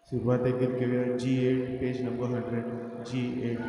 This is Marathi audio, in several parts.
सुरुवात एक गीत घेऊया G8 पेज नंबर 100 G8.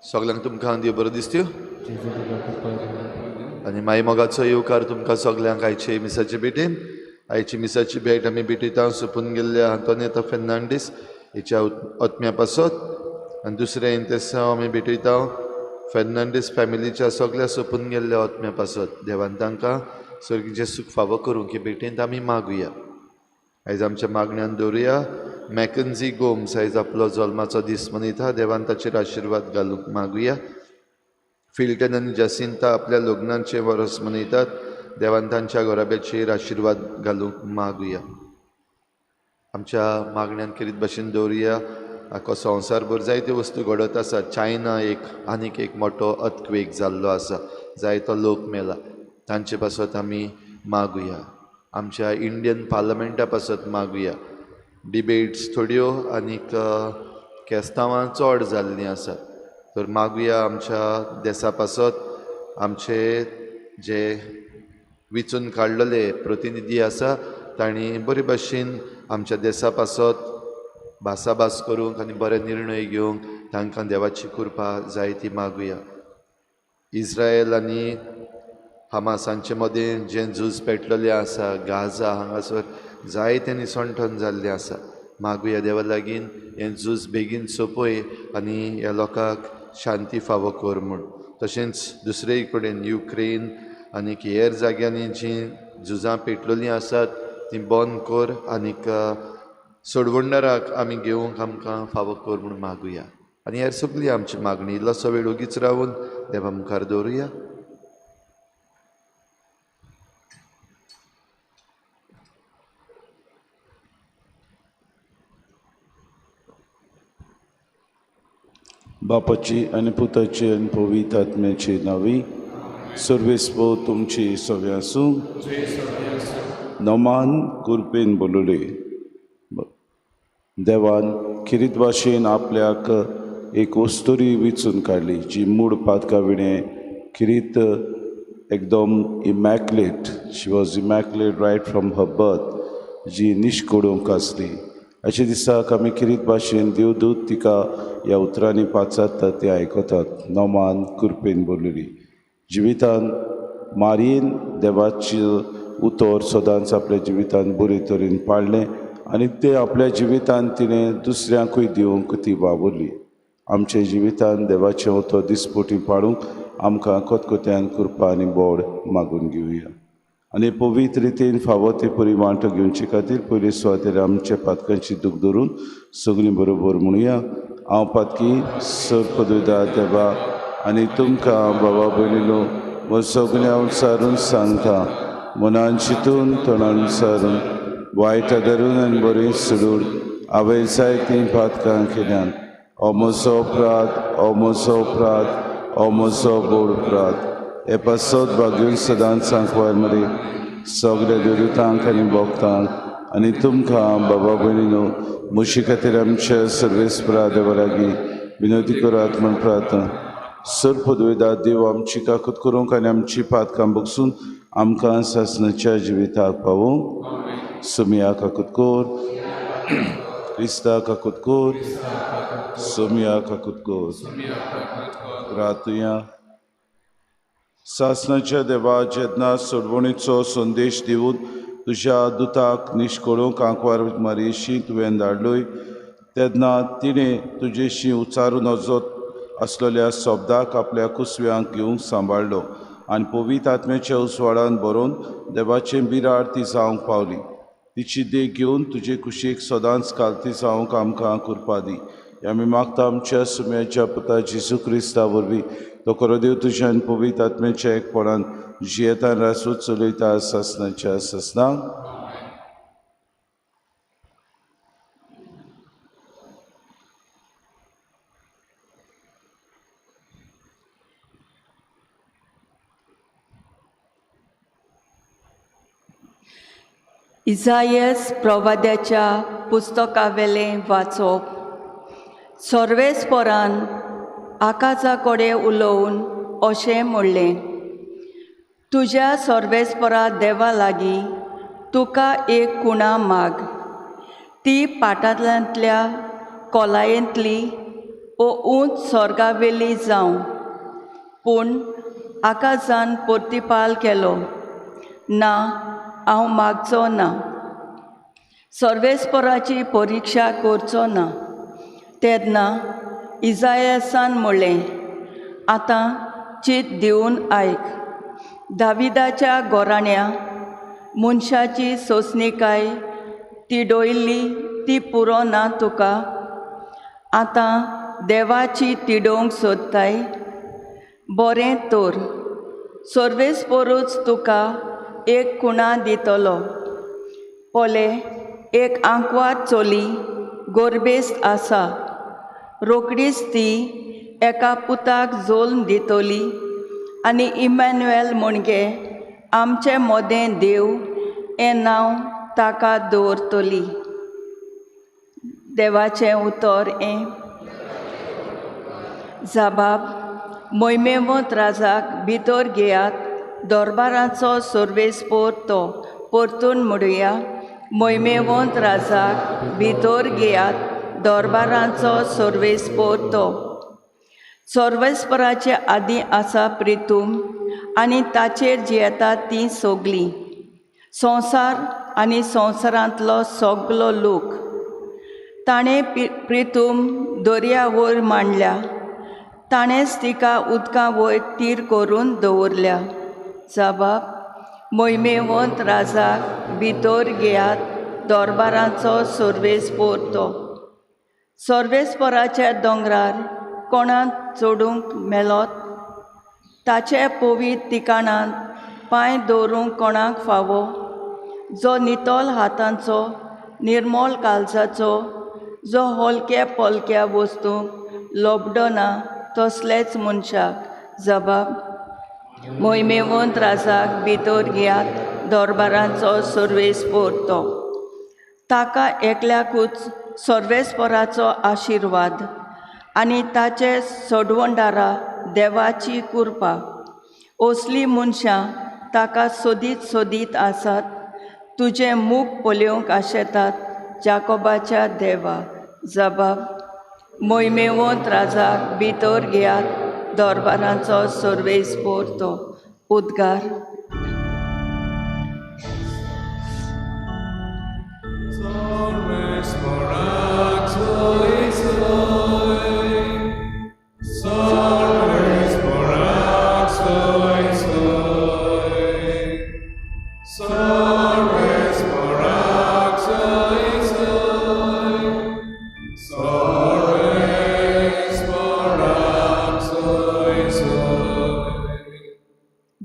सगळ्यांक तुमकां देव बरो दिसत्यो जेजू तुका खूप बरें. आनी मागीर मोगाचो येवकार तुमकां सगल्यांक आयचे मिसाचे भेटेन. आयची मिसाची भेट आमी भेटयता सुपून गेल्ल्या आंतोनेता फेर्नांडीस हेच्या आत्म्या पासत. आनी दुसरें इंतेसांव आमी भेटयता फेर्नांडीस फॅमिलीच्या सगळ्या सुपून गेल्ल्या आत्म्या पासत. देवान तांकां सर्गीचें सूख फावो करूंक हे भेटेंत आमी मागुया. आयज आमच्या मागण्यांत दवरुया मॅकन्झी गोम्स आयज आपलो जल्माचो दीस मनयता. देवान ताचेर आशिर्वाद घालूंक मागुया. फिल्टन आनी जसिंता आपल्या लग्नाचें वर्स मनयतात. देवान तांच्या घोराब्याचेर आशिर्वाद घालूंक मागुया. आमच्या मागण्यांत करीत भाशेन दवरुया आखो संवसारभर जायत्यो वस्तू घडत आसा. चायना आनीक एक मोठो अर्थक्वेक जाल्लो आसा. जायतो लोक मेला. तांचे पासत आमी मागुया. आमच्या इंडियन पार्लमेंटा पासत मागुया. डिबेट्स थोड्यो आनीक केस्तांवां चड जाल्लीं आसात. तर मागुया आमच्या देशा पासत आमचे जे विचून काडलेले प्रतिनिधी आसा तांणी बरे भाशेन आमच्या देशा पासत भासाभास करूंक आनी बरे निर्णय घेवंक तांकां देवाची कृपा जाय ती मागुया. इस्रायल आनी हमासांचे मदें जें झूज पेटलेलें आसा गाझा हांगासर जायते निसंठण जाल्लें आसा. मागुया देवा लागीं हें झूज बेगीन सोंपय आनी ह्या लोकांक शांती फावो कर म्हूण. तशेंच दुसरे कडेन युक्रेन आनीक हेर जाग्यांनी जीं झुजां पेटलेलीं आसात तीं बंद कर आनीक सोडवणदाराक आमी घेवंक आमकां फावो कर म्हूण मागुया. आनी हेर सगळी आमची मागणी इल्लोसो वेळ ओगीच रावून देवा मुखार दवरुया. बापाची आनी पुताची आनी पवित्र आत्म्याची नावी सर्वेस्पो तुमची सव्या आसूं. नमान कृपेन बोलले देवान किरीत भाशेन आपल्याक एक वस्तुरी विचून काडली जी मूळ पातका विणे किरीत एकदम immaculate. She was immaculate right from her birth. जी निश्कोडूंक आसली. अशे दिसाक आमी किरीत भाशेन देवदूत तिका ह्या उतरांनी पाचारतात ते आयकतात. नोमान कृपेन बोलली. जिवितान मारयेन देवाची उतर सदांच आपल्या जिवितान बरे तरेन पाळलें आनी तें आपल्या जिवितान तिणें दुसऱ्यांकूय दिवंक ती वावुरली. आमचे जिवितान देवाचें उतर दिसपोटी पाळूंक आमकां कोतकोत्यान कृपा आनी बोड मागून घेवया. आनी पवित्र रितीन फावो ती परी वांटो घेवचे खातीर पयली सुवातेर आमच्या पातकांची दूख धरून सगळीं बरोबर म्हणुया. हांव पातकी सर पदवीदार देवा आनी तुमकां भावा भयणीनो म्हज्या सगळ्या उसारून सांगता. मनान चिंतून तोंडान सारून वायटा धरून आनी बरें सोडून हांवें जायतीं पातकां केल्यान. हो म्हजो अपराध, हो म्हजो अपराध, हो म्हजो बोड अपराध. हे पासत भाग्यून सदांच सांकवार मरे सगळ्या देवदूतांक आनी भक्तांक आनी तुमकां बाबा भयणीनो मुशी खातीर आमच्या सर्वेस्परा देवा लागीं विनोदी करात म्हण प्रार्थना. सर पदवेदा देव आमची काकूत करूंक आनी आमची पातकां बगसून आमकां सासणाच्या जिविताक पावूंक. सुमिया काकूत कोर, क्रिस्ता काकूत कोर, सुमिया काकूत कोर. प्रार्थुया. सासणाच्या देवा जेन्ना सोडवणीचो संदेश दिवन तुज्या दुताक निश्कळूंक आंकवार मारयेशी तुवें धाडलोय तेन्ना तिणें तुजेशी उच्चारून वचत आसलेल्या शब्दाक आपल्या कुसव्यांक घेवंक सांबाळलो आनी पवित्र आत्म्याच्या उसवाडान बरोवन देवाचें बिराड ती जावंक पावली. तिची देख घेवन तुजे कुशीक सदांच कालती जावंक आमकां कृपा दी. आमी मागता आमच्या सुम्याच्या पुता जेजू क्रिस्ता वरवीं तो खरो देव तुज्या आनी पवित्र आत्म्याच्या एकपणान जियेता आनी रासूच चलयता सासणाच्या सासणांक. इसायास प्रवाद्याच्या पुस्तकावेलें वाचप. सर्वेस्परान आकाशा कडेन उलोवन अशें म्हणलें, तुज्या सर्वेस्परा देवा लागीं तुका एक कुणा माग. ती पाटांतल्या कोलायेंतली ओ उंच स्वर्गावेली जावं. पूण आकाशान प्रतिपाल केलो, ना हांव मागचो ना. सर्वेस्पराची परिक्षा करचो ना. तेन्ना इसायासान म्हणलें, आतां चीत दिवन आयक. दाविदाच्या घोराण्या मनशाची सोंसणीकाय तिडोयल्ली ती पुरो ना तुका. आतां देवाची तिडोवंक सोदताय. बरें तर सर्वेस्परूच तुका एक कुणा दितलो. पोले एक आंकवार चोली गोरबेस्त आसा. रोकडीच ती एका पुताक जोल्म दितली आनी इमॅन्युएल म्हणगे आमचे मोदें देव हें नांव ताका दवरतली. देवाचें उतर हें. जाबाब. मोहिमेवंत राजाक भितर घेयात. दरबाराचो सर्वेस्पोर तो परतून म्हणुया, मोहिमेवंत राजाक भितर घेयात. दरबाराचो सर्वेस्पोर तो. सर्वेस्पराचे आदीं आसा प्रितूम आनी ताचेर जियेता तीं सगलीं. संवसार आनी संवसारांतलो सगलो लोक. ताणें प्रितूम दर्या वयर मांडल्या. ताणेंच तिका उदका वयर तीर करून दवरल्या. जाबाब. मोहिमेवंत राजाक भितर घेयात. दरबाराचो सर्वेस्पोर तो. सर्वेस्पराच्या दोंगरार कोणाक चडूंक मेलोत. ताचे पवित्र ठिकाणांत पांय दवरूंक कोणाक फावो. जो नितोल हातांचो, निर्मोल काळजाचो, जो हलक्या पलक्या वस्तूंक लोबडो ना तसलेच मनशाक. जाबाब. मोहिमेवंत राजाक भितर घेयात. दरबाराचो सर्वेस्पोर तो. ताका एकल्याकूच सर्वेस्पराचो आशिर्वाद आनी ताचे सोडवणदारा देवाची कृपा. असली मनशां ताका सोदीत सोदीत आसात. तुजें मूख पळोवंक आशेतात, जाकोबाच्या देवा. जाबाब. मोहिमेवंत राजाक भितर घेयात. दरबाराचो सर्वेस्पोर तो. उद्गार.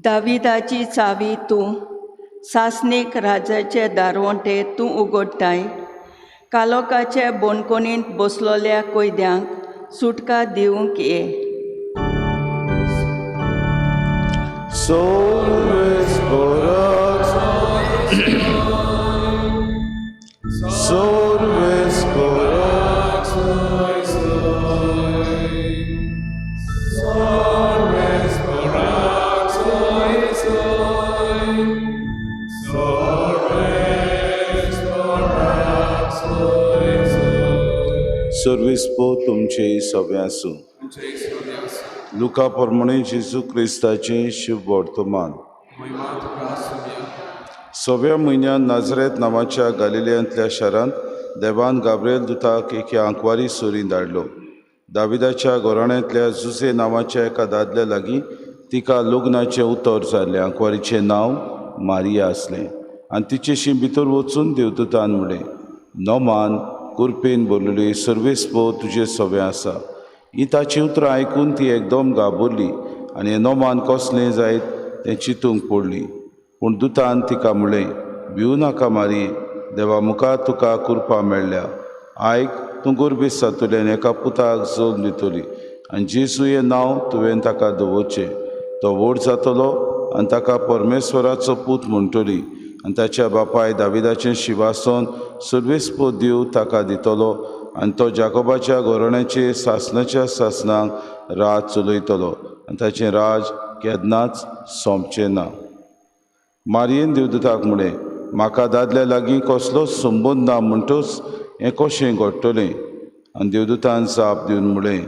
दाविदाची चावी तूं. सासणीक राजाचे दारवंटे तूं उगडटाय. कालोकाचे बोणकोणींत बसलोल्या कैद्यांक सुटका दिवंक ये. सर्वेस्पराक Sorves सर्विस्पो तुमचे सवे आसूं. लुका प्रमाणे जेजू क्रिस्ताचें शुभ वर्तमान. सव्या म्हयन्यात नाझरेत नांवाच्या गालिलेयांतल्या शारांत देवान गाब्रिएल दुताक एके आंकवारी सोरी धाडलो. दाविदाच्या घराण्यांतल्या जुसे नांवाच्या एका दादल्या लागीं तिका लग्नाचें उतर जाल्लें. आंकवारीचें नांव मारिया आसलें आनी तिचेशी भितर वचून देवदूतान म्हणलें, नोमान कुरपेन भरलेली सर्वेस्पो तुजें सवें आसा. ही ताची उतरां आयकून ती एकदम घाबरली आनी हें नोमान कसलें जायत तें चिंतूंक पडली. पूण दुतान तिका म्हणलें, भिवू नाका मारी, देवा मुखार तुका कुरपा मेळ्ळ्या. आयक, तूं गुरबीस जातली आनी एका पुताक जल्म दितली आनी जेजू हें नांव तुवें ताका दवरचें. तो व्हड जातलो आनी ताका परमेश्वराचो पूत म्हणटली आनी ताच्या बापाय दाविदाचें शिवासन सर्वेस्पो देव ताका दितलो आनी तो जाकोबाच्या घराण्याचे सासणाच्या सासणांक राज चलयतलो आनी ताचें राज केन्नाच सोंपचें ना. मारयेन देवदूताक म्हणलें, म्हाका दादल्या लागीं कसलोच संबंद ना म्हणटच हें कशें घडटलें? आनी देवदूतान जाप दिवन म्हणलें,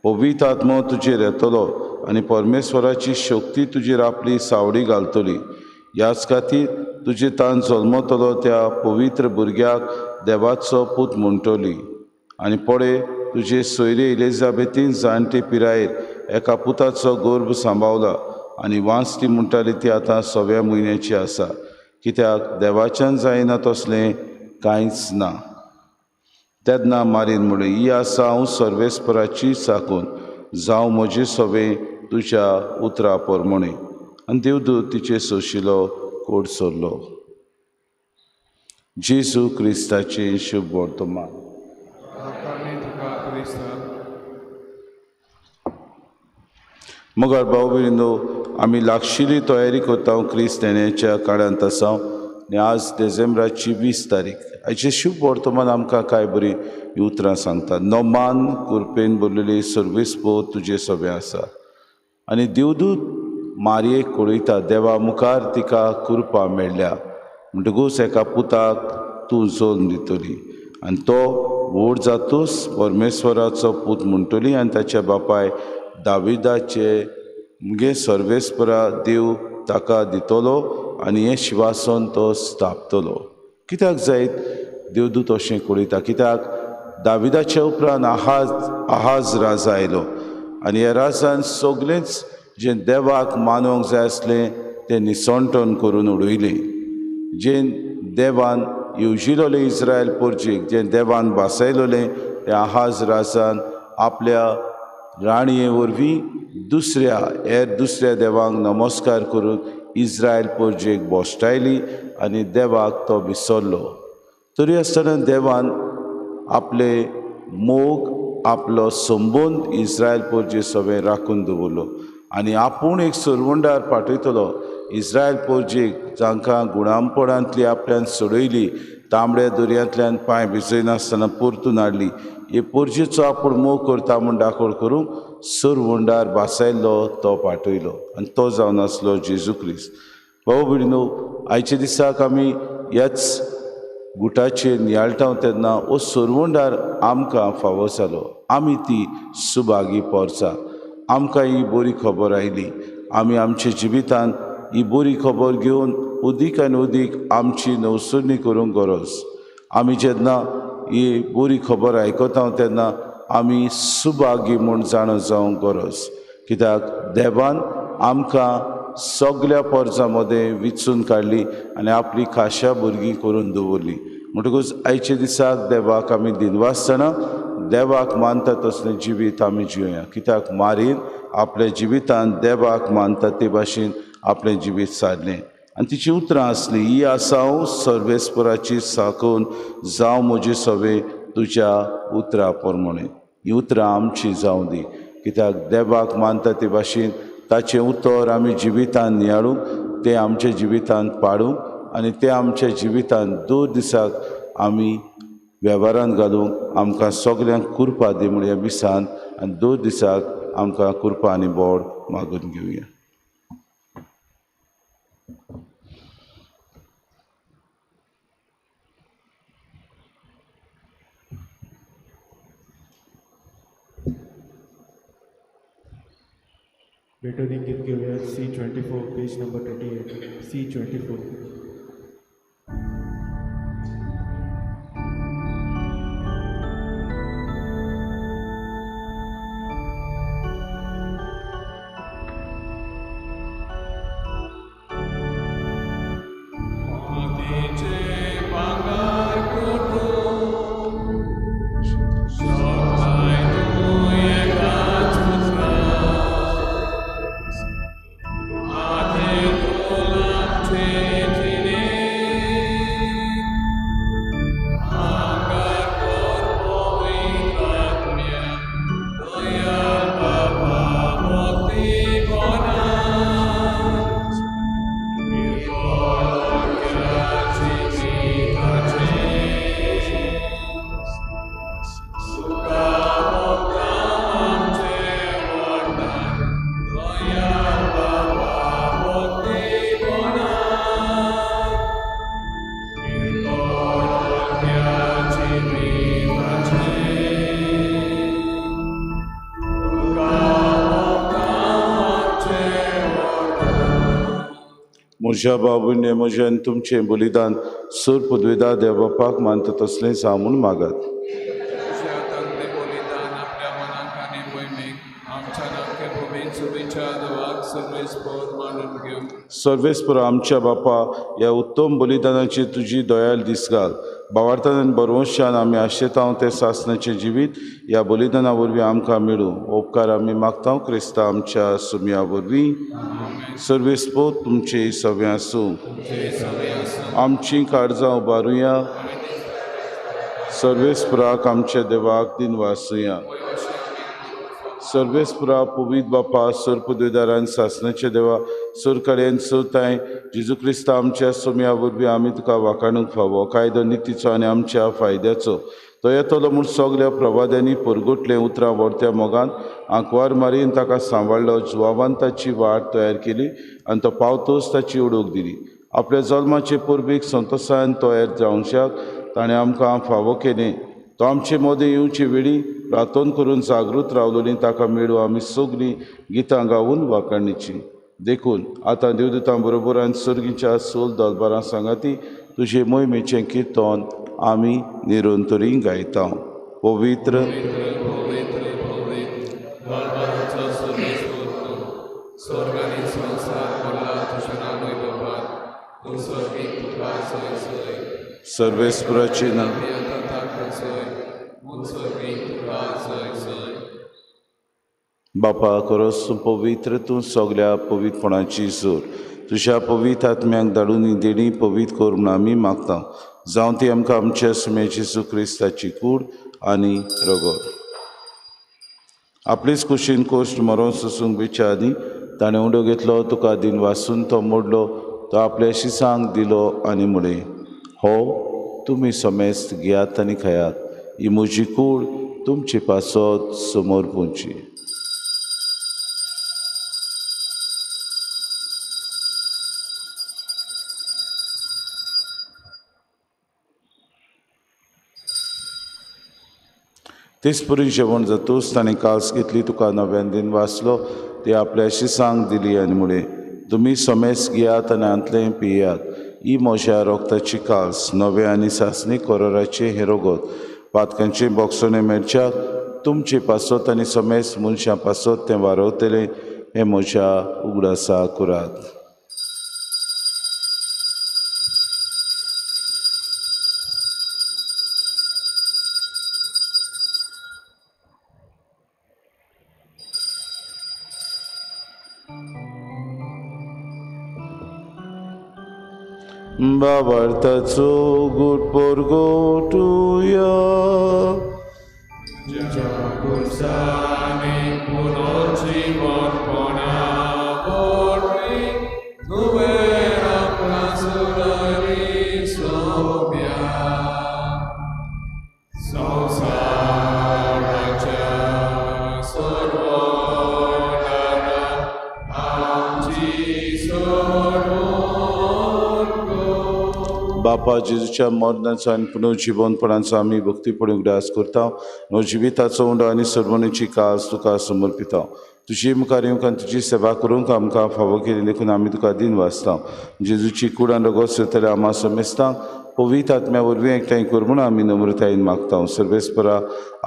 पवित्र आत्मो तुजेर येतलो आनी परमेश्वराची शक्ती तुजेर आपली सावळी घालतली. ह्याच खातीर तुजे तान जल्मतलो त्या पवित्र भुरग्याक देवाचो पूत म्हणटली. आनी पळय, तुजे सोयरे इलिझाबेथीन जाणटे पिरायेर एका पुताचो गर्भ सांबावला आनी वांस ती म्हणटाली ती आतां 6व्या म्हयन्याची आसा, कित्याक देवाच्यान जायना तसलें कांयच ना. तेन्ना मारीन म्हणलें, ही आसा हांव सर्वेस्पराची साकून, जावं म्हजें सवें तुज्या उतरा प्रमाणें. आनी देवदूत तिचे सोशिलो कोड सोरलो. जेजू क्रिस्ताचें शुभ वर्तमान. मगर भाव भयणीनो, आमी लागशिल्ली तयारी करता क्रिस्त येण्याच्या काळांत आसा आनी आज डिसेंबराची 20 तारीख. हाचें शुभ वर्तमान आमकां कांय बरीं उतरां सांगता. नोमान कुरपेन भरलेली सर्वेस्पो तुजें सवें आसा. आनी देवदूत मारयेक कळयता, देवा मुखार तिका कुरपा मेळ्ळ्या म्हणटकूच एका पुताक तूं जल्म दितली आनी तो व्हड जातूच परमेश्वराचो पूत म्हणटली आनी ताच्या बापाय दाविदाचे मुगे सर्वेस्परा देव ताका दितलो आनी हें शिवासन तो स्थापतलो. कित्याक जायत देवदूत अशें कळयता? कित्याक दाविदाच्या उपरांत आहाज राजा आयलो आनी ह्या राजान सगळेंच जें देवाक मानूंक जाय आसलें तें निसंटन करून उडयलें. जें देवान येवजिलोलें इस्रायल पोरजेक, जें देवान बासयलोलें, तें आहाज राजान आपल्या राणये वरवीं दुसऱ्या देवांक नमस्कार करून इस्रायल पोरजेक बोश्टायली आनी देवाक तो विसरलो. तरी आसतना देवान आपले मोग, आपलो संबंद इस्रायल पोरजे सवें राखून दवरलो आनी आपूण एक सरवंडार पाठयतलो इस्रायल पोरजेक, जांकां गुणामपणांतली आपल्यान सोडयली, तांबड्या दर्यांतल्यान पांय भिजयनासतना परतून हाडली, हे पोरजेचो आपूण मोग करता म्हूण दाखोड करूंक सरवंडार बासायल्लो तो पाठयलो आनी तो जावन आसलो जेजू क्रिस्त. भाव भयणीनो, आयच्या दिसाक आमी ह्याच गुटाचेर नियाळटाव तेन्ना हो सरवंडार आमकां फावो जालो. आमी ती सुभागी पोरसां. आमकां ही बरी खबर आयली. आमी आमच्या जिवितांत ही बरी खबर घेवन अदीक आनी अदीक आमची नवसरणी करूंक गरज. आमी जेन्ना ही बरी खबर आयकता तेन्ना आमी सुभागी म्हूण जाणो जावंक गरज. कित्याक देवान आमकां सगळ्या पोरसां मदें विचून काडली आनी आपली खाशा भुरगीं करून दवरली. म्हणटकूच आयच्या दिसाक देवाक आमी दिनवासतना देवाक मानता तसलें जिवीत आमी जिवया. कित्याक मारीन आपल्या जिवितांत देवाक मानता ते भाशेन आपलें जिवीत सारलें आनी तिची उतरां आसलीं, ही आसा हांव सर्वेस्पराची साकून, जावं म्हजें सवें तुज्या उतरा प्रमाणें. ही उतरां आमची जावं दी. कित्याक देवाक मानता ते भाशेन ताचें उतर आमी जिवितांत नियाळूंक, तें आमच्या जिवितांत पाडूंक आनी ते आमच्या जिवितांत 2 दिसाक आमी वेव्हारांत घालूंक आमकां सगल्यांक कृपा दी म्हूण ह्या दिसान आनी 2 दिसाक आमकां कृपा आनी बोड मागून घेवया. बेटोनिंग गीत घेऊया C24 पेज नंबर 28 C24. म्हज्या बाबूने म्हजें तुमचें बलिदान सूर पदवीदार देवबापाक मानता तसलेंच हांव म्हूण मागात. बलिदान आपल्या मनाक आनी मोहिमेक आमच्या नाके भुमीन सुबेच्या देवाक सर्वेस्पर मानून घेवं. सर्वेस्पर आमच्या बापा, ह्या उत्तम बलिदानाची तुजी दयाल दीस घाल. भावार्थान आनी बरवंशान आमी आशेतांव ते सासणाचें जिवीत ह्या बलिदाना वरवीं आमकां मेळूं. उपकार आमी मागतांव क्रिस्ता आमच्या सुमया वरवीं. सर्वेस्पर तुमचे सवें आसूं. आमचीं काळजां उबारुया. सर्वेस्पराक आमच्या देवाक दिन वासुया. सर्वेस्परा पवित बापा, सर पदवीदारान सासणाचे देवा, सर कडेन चवथाय जेजू क्रिस्ता आमच्या सोम्या वरवीं आमी तुका वाखाणूंक फावो. कायदो नितीचो आनी आमच्या फायद्याचो तो येतलो म्हूण सगल्या प्रवाद्यांनी परगोटलें उतरां व्हरत्या मोगान आंकवार मारीन ताका सांबाळलो. जुवाबान ताची वाट तयार केली आनी तो पावतोच ताची उडोवक दिली. आपल्या जल्माचे परबीक संतोशान तयार जावंशाक ताणें आमकां फावो केलें. तो आमचे मोदें येवचे वेळी प्रार्थना करून जागृत रावलोली ताका मेळूं आमी सगलीं गितां गावून वाखाणणीची. देखून आतां देवदूतां बरोबर आनी सर्गीच्या सोल दरबारां सांगाती तुजे मोहिमेचें किर्तन आमी निरंतरी गायता. पवित्र सर्वेस्पराची नांव बापा खरोच पवित्र तूं सगल्या पवित्रपणाची जोर तुज्या पवित्र आत्म्याक धाडून देणी पवित्र कर म्हूण आमी मागता. जावं ती आमकां आमच्या सुमेची जेजू क्रिस्ताची कूड आनी रगत. आपलीच कुशीन कोश्ट मरोन सोसूंक बिच्या आदी ताणें उंडो घेतलो तुका दिन वासून तो मोडलो. तो आपल्या शिसांक दिलो आनी मुळे हो तुमी समेस्त घेयात आनी खायात. ही म्हजी कूड तुमचे पासत समोर पोवची. तेच परी जेवण जातूच ताणें काल्स घेतली तुका नव्यान दिन वाचलो. ती आपल्या शिसांक दिली आनी मुळे तुमी समेस्त घेयात आनी आंतलें पियात. ही म्हज्या रोगताची काल्स नवे आनी सासणी कोरोराचे हे रगत पातकांचे बोगसोने मेळच्याक तुमचे पासत आनी समेस्त मनशां पासत तें वारवतलें. हें म्हज्या उगडासा कुरात. भावार्थाचो गोड परगोटुया. तुवें आपणा सुरय बापा जेजूच्या मरणाचो आनी पुनर्जिवनपणाचो आमी भक्तीपणे उगडास करता. नो जिविताचो उंडो आनी सडवणीची कास तुका समर्पिता. तुजी मुखार येवंक तुजी सेवा करूंक आमकां फावो केली देखून आमी तुका दिन वाचता. जेजूची कूड आनी रगत करतले आमा समेस्तांक पवित्र आत्म्या वरवीं एकठांय कर म्हूण आमी नम्रतायेन मागता. सर्वेस्परा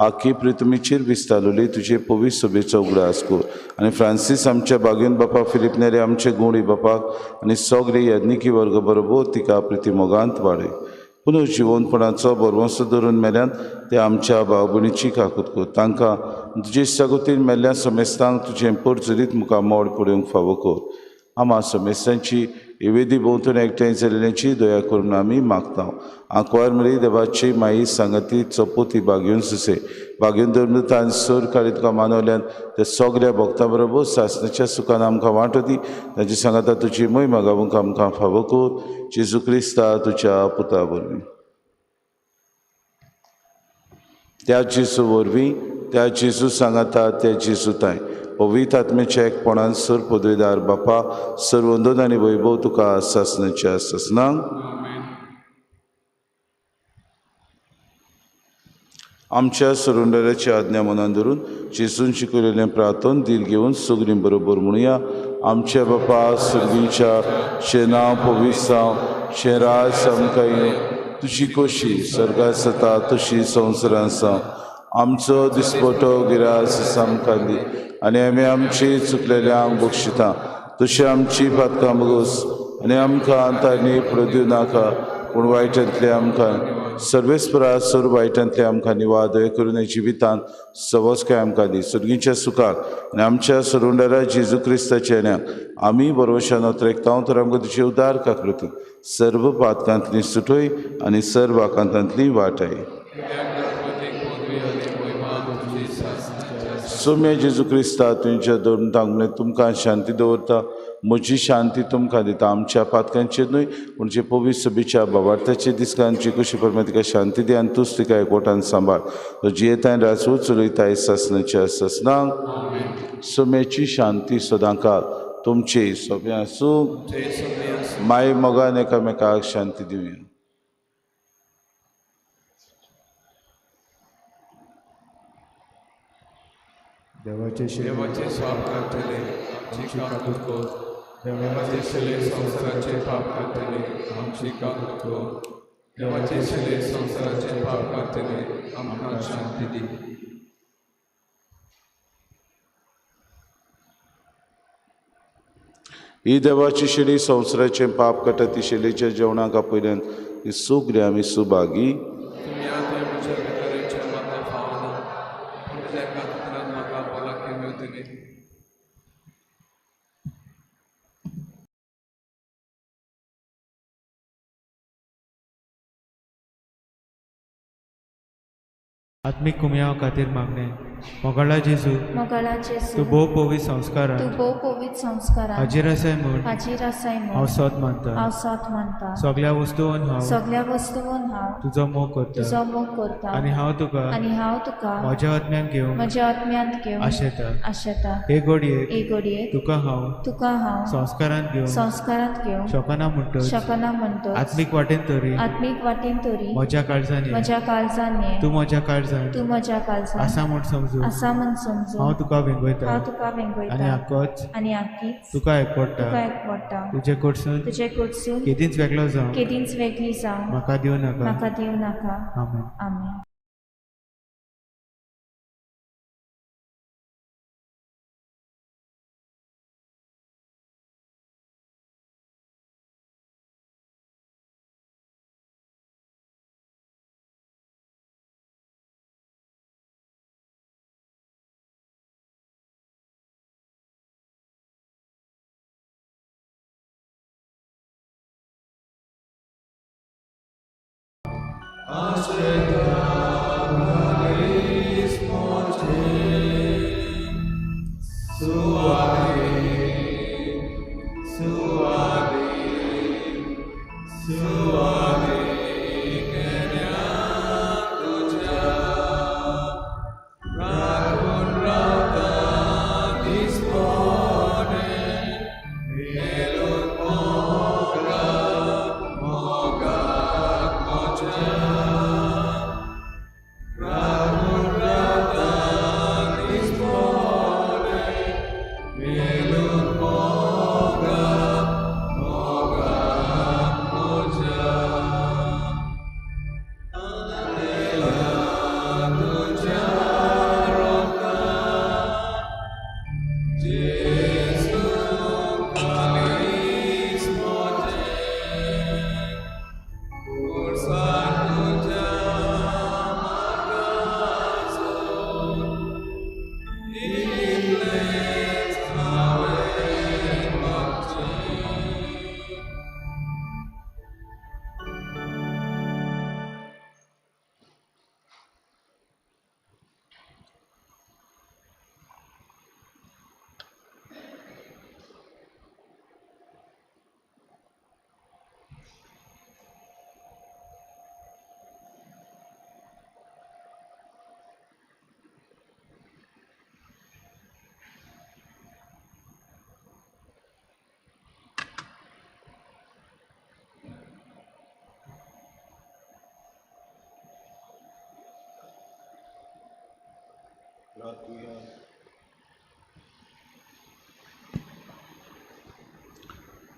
आखी प्रितुमीचेर विस्तारलेली तुजे पवित्र सभेचो उगडास कर आनी फ्रांसीस आमच्या बागेन बापा फिलिप नेरे आमचे गुणी बापाक आनी सगळे यज्ञिकी वर्ग बरोबर तिका प्रितीमोगांत वाडय. पुनर्जिवनपणाचो बरवंसो धरून मेल्यान ते आमच्या भाव भयणीची काकूत कर. तांकां तुजे शागोतीन मेल्ल्या समेस्तांक तुजें परजरीत मुखार मोड पडूंक फावो कर. आमा समेस्तांची विधी भोंवतून एकठांय जाल्ल्याची दया करून आमी मागता. आंकवार मेळी देवाची माई सांगाती चपोती बागेवन सुसे बागेवन धर्मतान सर काळी तुका मानवल्यान त्या सगळ्या भक्तां बरोबर सासणाच्या सुखान आमकां वांटो दी. ताची सांगाता तुजी महिमा गावूंक आमकां फावो कर. जेजू क्रिस्ता तुज्या पुता वरवीं त्या जेजू वरवीं त्या जेजू सांगाता त्या जेजू ताय पवित्र आत्म्याच्या एकपणान सर पदवीदार बापा सर्वंदन आनी वैभव तुका सासणाच्या सासनांक आमच्या सरोंडाराची आज्ञा मनान धरून जेजून शिकयलेलें प्रार्थन दिल घेवन सगळीं बरोबर म्हणुया. आमच्या बापा सर्गीच्या शे नांव पवित्र जावं, शे राज आमकां येवं, तुजी कशी स्वर्गांत जाता तशी संवसारांत जावं. आमचो दिसपटो गिरास आमकां दी आनी आमी आमची चुकलेल्यांक बक्षिता तशी आमची पातकां बगोस आनी आमकां अंतांनी फुडें दिवं नाका पूण वायटांतले आमकां सर्वेस्परा सर वायटांतले आमकां निवाद करून जिवितांत सवस्काय आमकां दी. सर्गीच्या सुखाक आनी आमच्या सरोंडारा जेजू क्रिस्ताच्या येण्याक आमी बरोवशान त्रेकता तर आमकां तुजे उदार काकृती सर्व पातकांतली सुटय आनी सर्व आकांतांतली वाटाय. सोम्या जेजू क्रिस्ता तुमच्या धरून तांगणे तुमकां शांती दवरता. म्हजी शांती तुमकां दिता. आमच्या पातकांचेर न्हय पूण जे पवित्र सभेच्या भावार्थाचे दिसकांची कशी परमे तिका शांती दी आनी तूंच तिका एकवटान सांबाळ. तो जियेताय राजवूच चलयताय सासणाच्या सासनांक सोम्याची शांती सदांकाळ तुमचे सोबे आसूं. माय मोगान एकामेकाक शांती दिवया. देवाचे देवाचे पाप करतले आमची काकूत कर. देवाचे शिले संसाराचे पाप करतले आमची काकूत कर. देवाचे शिले संसाराचे पाप करतले आमकां शांती दी. ही देवाची शिडी संवसाराचे पाप काडटा ती शिलेच्या जेवणाक आपयल्यान ही सूख रे आमी सुभागी. तुम्ही आता म्हज्या भितरेच्या मतां फावना पूण त्या खातीर म्हाका भलायकी मेळटली. आत्मिक कुमयाव खातीर मागणे मोगाळा जेजू तूं भोव पवित्र संस्कारांत हाजीर आसाय म्हूण हांव सत मानता. सगळ्या वस्तूंत हांव तुजो मोग करता आनी हांव तुका म्हज्या आत्म्यान घेवन आशेता. हे घडये तुका हांव संस्कारांत घेवन शकना म्हणटच आत्मीक वाटेन तरी म्हज्या काळजांनी तूं म्हज्या काळजांत आसा म्हूण समजू हांव तुका वेंगयता आनी आख्खीच तुका एकवडटा. तुजे कडसून केदींच वेगळो जावं म्हाका दिवं नाका. आमेन.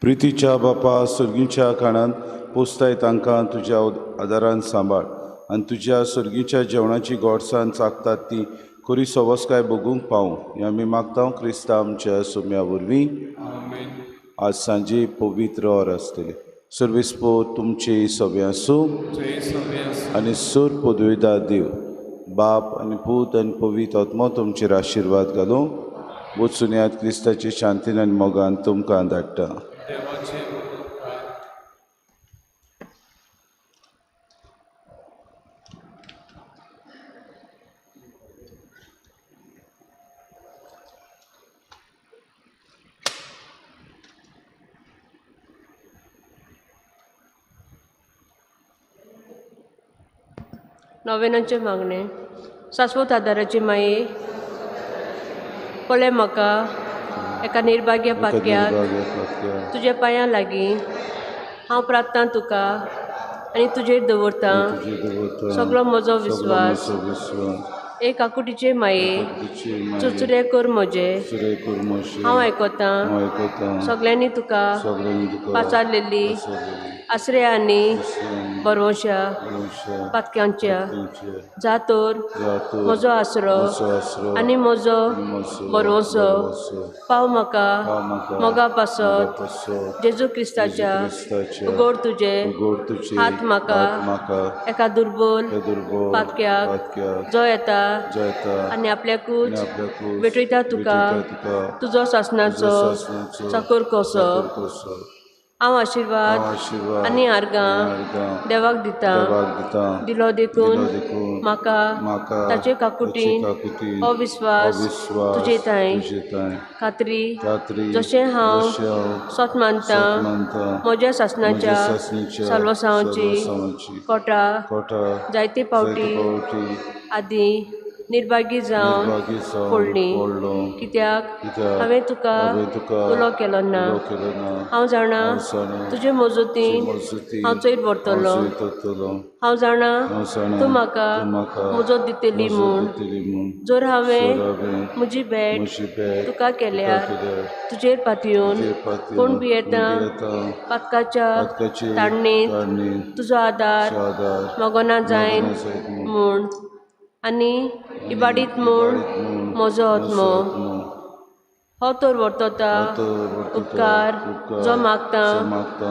प्रितीच्या बापा सुर्गीच्या काळांत पोसताय तांकां तुज्या आदारान सांबाळ आनी तुज्या सुर्गीच्या जेवणाची गोडसाण चाखतात ती खरी सवस्काय बगूंक पावूं हें आमी मागता क्रिस्ता आमच्या सोम्या वरवीं. आमेन. आज सांजे पवित्र और आसतले. सर्वेस्पो तुमचे सगळे आसूं जय सभ्यास आनी सोर पदवेदा देव बाप आनी पूत आनी पवित्र आत्मा तुमचेर आशिर्वाद घालूं. वचून यात क्रिस्ताचे शांतीन आनी मोगान तुमकां धाडटा. देवाचे उपकार. नोवेनांचे मागणे. शाश्वत आदाराची माये पळय म्हाका एका निर्भाग्य पातक्याक तुज्या पांयां लागीं हांव प्रार्थना तुका आनी तुजेर दवरतां सगळो म्हजो विस्वास. एक आकुटीचे माये चुचरे कर म्हजे हांव आयकतां सगळ्यांनी तुका पाचारलेली आसरे आनी भरवशा पातक्यांच्या जातोर म्हजो आसरो आनी म्हजो भरवसो पाव म्हाका मोगा पासत जेजू क्रिस्ताच्या उगोड तुजे हात म्हाका एका दुर्बल पातक्याक जो येता आनी आपल्याकूच भेटयता तुका तुजो सासणाचो चाकर कसो. हांव आशिर्वाद आनी आर्गां देवाक दितां दिलो देखून म्हाका ताचे काकुटीन हो विस्वास तुजे ताईं खात्री जशें हांव सत मानतां म्हज्या सासणाच्या साल्वसांवाची कोटा जायते फावटी आदीं निर्भागी जावन पडलीं कित्याक हांवें तुका उलो केलो ना. हांव जाणा तुजे मजतीन हांव चैर व्हरतलो. हांव जाणा तूं म्हाका मजत दितली म्हूण. जर हांवें म्हजी भेट तुका केल्यार तुजेर पातयेवन कोण बी येता पातकाच्या तारणेंत तुजो आदार मोगोना जायन म्हूण आनी इबाडीत म्हूण म्हजो आत्मो हो तर वर्तता उपकार जो मागता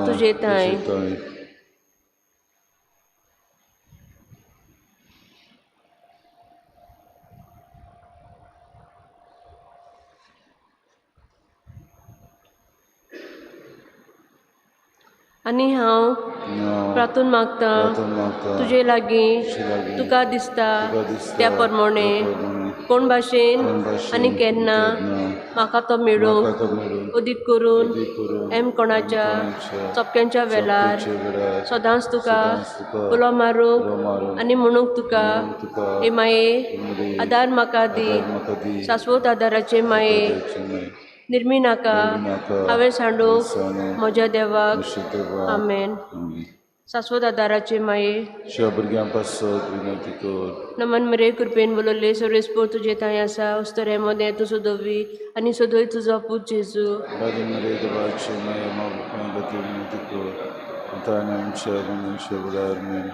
तुजे ताईं. आनी हांव प्रार्थून मागतां तुजे लागीं तुका दिसता त्या प्रमाणे कोण भाशेन आनी केन्ना म्हाका तो मेळूंक उदीक करून एम कोणाच्या चपक्यांच्या वेळार सदांच तुका उलो मारूंक आनी म्हणूंक तुका हे माये आदार म्हाका दी शाश्वत आदाराचे माये निर्मी नाका हांवें सांडूंक म्हज्या देवाक. आमेन. शाश्वत आदाराचे माये भुरग्यां पासत विनंती कर. नमन मरे कृपेन बोलले सर्वेस्पोर तुजे थंय आसा उस्तरे मोदें तूं सोदोवी आनी सोदोय तुजो पूत जेजू. मरे देवाचे माये मागपाक विनंती कर. आतां आनी आमच्या मनशा वेळार आमेन.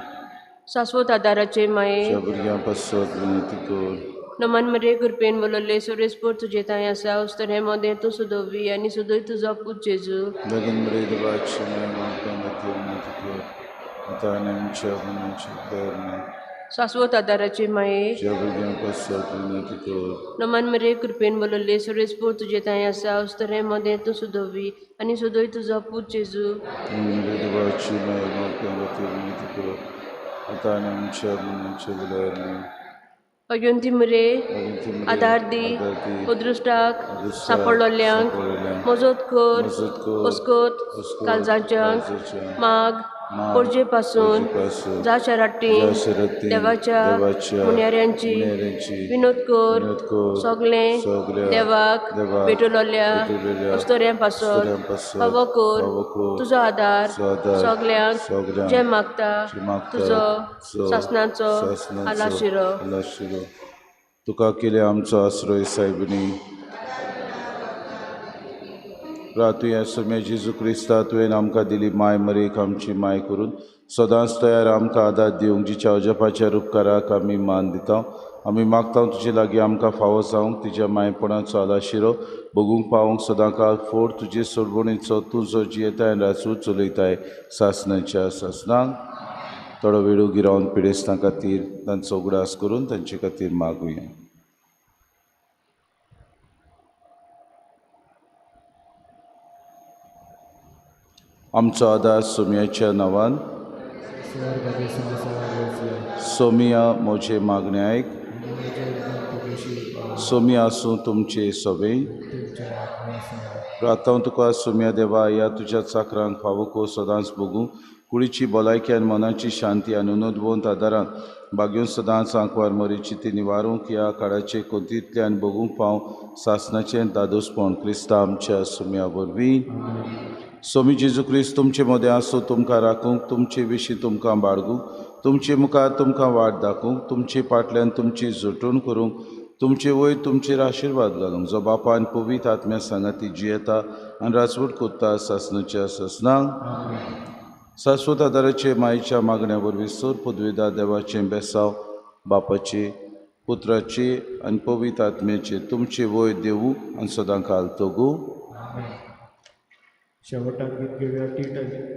शाश्वत आदाराचे माये भुरग्यां पासत विनंती कर. नमन मरे कृपेन बोलले सर्वेस्पोर तुजे थंय आसा उस्तरे मोदें तूं सोदोवी आनी सोदोय तुजो पूत जेजू. मरे देवाचे माये मागपाक विनंती कर. आतां आनी आमच्या मनशा वेळार आमेन. शाश्वत आदाराचे माये भुरग्यां पासत विनंती कर. नमन मरे कृपेन बोलले सर्वेस्पोर तुजे थंय आसा उस्तरे मोदें तूं सोदोवी आनी सोदोय तुजो पूत जेजू. मरे देवाचे माये मागपाक विनंती कर. आतां आनी आमच्या मनशा वेळार आमेन. अग्योंती मरे आदार दी उदृश्टाक सांपडलोल्यांक मजत कर हुस्कोत काळजांच्यांक माग पणजे पासून जा शराटीन देवाच्या मुन्याऱ्यांची विनोद कर सगळें देवाक भेटलोल्या उस्तोऱ्यां पासत फावो कर तुजो आदार सगळ्यांक जे मागता तुजो सासणाचो आलाशिरो. तुका केले आमचो आश्रय साहेबनी रातुया सुम्या जेजू क्रिस्ता तुवें आमकां दिली माय मरेक आमची माय करून सदांच तयार आमकां आदार दिवंक जिच्या अजपाच्या उपकाराक आमी मान दिता आमी मागता तुजे लागीं आमकां फावो जावंक तिच्या मायपणाचो आलाशिरो बगूंक पावोंक सदां काळ फोड तुजे सोडवणीचो तूं जो जियेताय आनी रासूर चलयताय सासणाच्या सासणांक थोडो वेळू गिरावन पिडेस्तां खातीर तांचो उगडास करून तांचे खातीर मागुया. आमचो आदार सोम्याच्या नांवान सोमिया म्हजे मागणे आयक सोमिया आसूं तुमचे सवे रातां तुका सोम्या देवा या तुज्या चाकरांक फावोको सदांच बगूं कुडीची भलायकी आनी मनाची शांती आनी उनोदवंत आदारान बागेवन सदांच आंकवार मरीची ती निवारूंक ह्या काळाचे कोंतींतल्यान बगूंक पाव सासणाचें दादोसपण क्रिस्ता आमच्या सोम्या वरवीं सोमी जेजू क्रिस्त तुमचे मदें आसूं तुमकां राखूंक तुमचे विशीं तुमकां बाळगूंक तुमचे मुखार तुमकां वाट दाखोवंक तुमचे फाटल्यान तुमची जोटून करूंक तुमचे वयर तुमचेर आशिर्वाद घालूंक जो बापा आनी पवित्र आत्म्या सांगाती जियेता आनी राजवट कोत्ता सासणाच्या सासणांक शाश्वत आदाराचे मायेच्या मागण्या वरवीं सोर पदवेदार देवाचें बेसांव बापाचे पुत्राचे आनी पवित्र आत्म्याचे तुमचे वयर देवूं आनी सदां काल तोगू. शेवटाक गीत घेऊया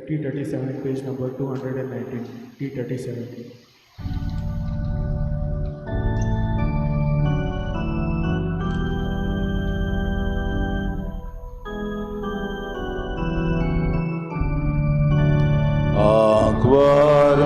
T37 पेज नंबर 219 T37. आंकवार